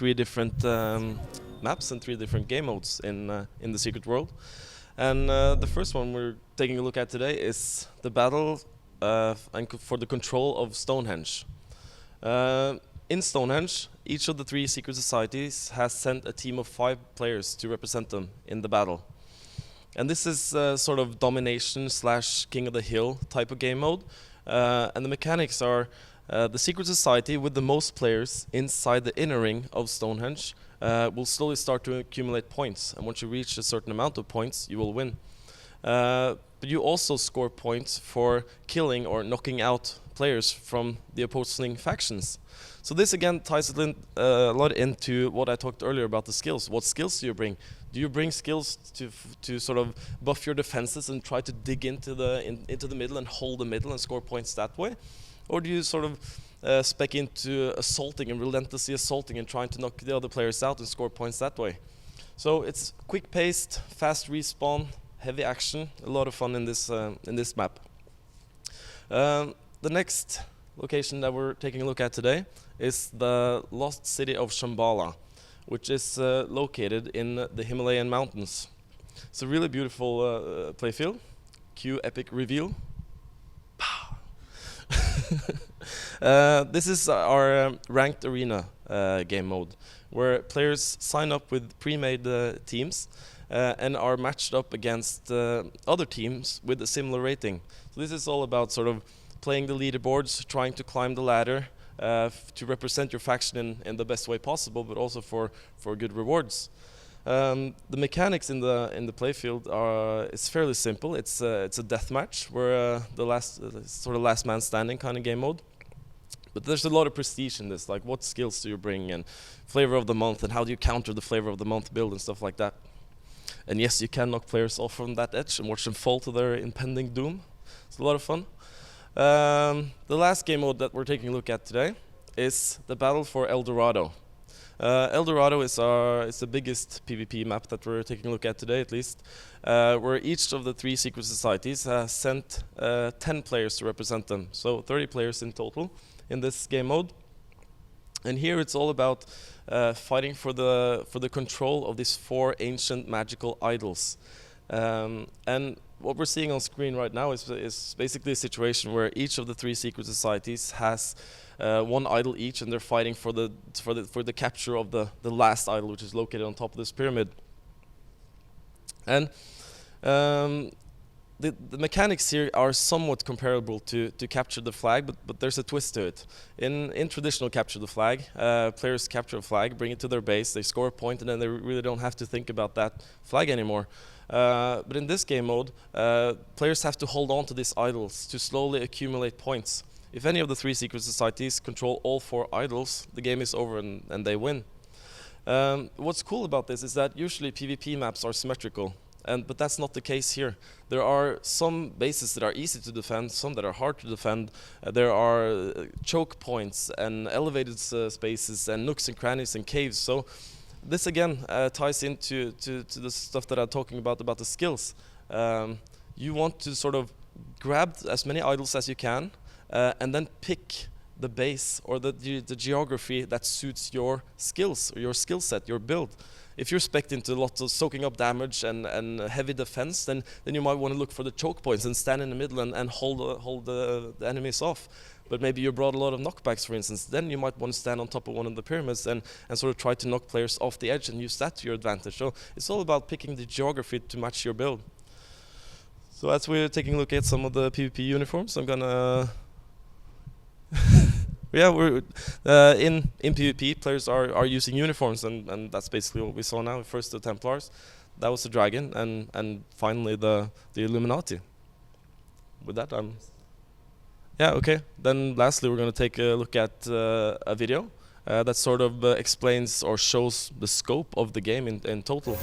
three different maps and three different game modes in the Secret World. And the first one we're taking a look at today is the battle for the control of Stonehenge. In Stonehenge, each of the three secret societies has sent a team of 5 players to represent them in the battle. And this is sort of domination / King of the Hill type of game mode. And the mechanics are the secret society with the most players inside the inner ring of Stonehenge will slowly start to accumulate points. And once you reach a certain amount of points, you will win. But you also score points for killing or knocking out players from the opposing factions. So this again ties a lot into what I talked earlier about the skills. What skills do you bring? Do you bring skills to sort of buff your defenses and try to dig into the middle and hold the middle and score points that way? Or do you sort of spec into assaulting and relentlessly assaulting and trying to knock the other players out and score points that way? So it's quick-paced, fast respawn, heavy action, a lot of fun in this map. The next location that we're taking a look at today is the lost city of Shambhala, which is located in the Himalayan mountains. It's a really beautiful playfield. Cue epic reveal. This is our ranked arena game mode, where players sign up with pre-made teams and are matched up against other teams with a similar rating. So this is all about sort of playing the leaderboards, trying to climb the ladder to represent your faction in the best way possible, but also for good rewards. The mechanics in the playfield it's fairly simple. It's a deathmatch where the last man standing kind of game mode. But there's a lot of prestige in this, like what skills do you bring and flavor of the month and how do you counter the flavor of the month build and stuff like that. And yes, you can knock players off from that edge and watch them fall to their impending doom. It's a lot of fun. The last game mode that we're taking a look at today is the battle for El Dorado. El Dorado is the biggest PvP map that we're taking a look at today, at least, where each of the 3 secret societies has sent 10 players to represent them, so 30 players in total in this game mode. And here it's all about fighting for the control of these 4 ancient magical idols. And what we're seeing on screen right now is basically a situation where each of the 3 secret societies has 1 idol each, and they're fighting for the capture of the last idol, which is located on top of this pyramid. And the mechanics here are somewhat comparable to capture the flag, but there's a twist to it. In traditional capture the flag, players capture a flag, bring it to their base, they score a point, and then they really don't have to think about that flag anymore. But in this game mode, players have to hold on to these idols to slowly accumulate points. If any of the 3 secret societies control all 4 idols, the game is over and they win. What's cool about this is that usually PvP maps are symmetrical, but that's not the case here. There are some bases that are easy to defend, some that are hard to defend. There are choke points and elevated spaces and nooks and crannies and caves. So this again ties into the stuff that I'm talking about the skills. You want to sort of grab as many idols as you can and then pick the base or the geography that suits your skills or your skill set, your build. If you're spec'd into lots of soaking up damage and heavy defense, then you might want to look for the choke points and stand in the middle and hold the enemies off. But maybe you brought a lot of knockbacks, for instance, then you might want to stand on top of one of the pyramids and sort of try to knock players off the edge and use that to your advantage. So it's all about picking the geography to match your build. So as we're taking a look at some of the PvP uniforms, I'm gonna yeah, we're in PvP players are using uniforms, and that's basically what we saw now. First the Templars, that was the Dragon, and finally the Illuminati. With that, yeah, okay. Then lastly, we're going to take a look at a video that sort of explains or shows the scope of the game in total.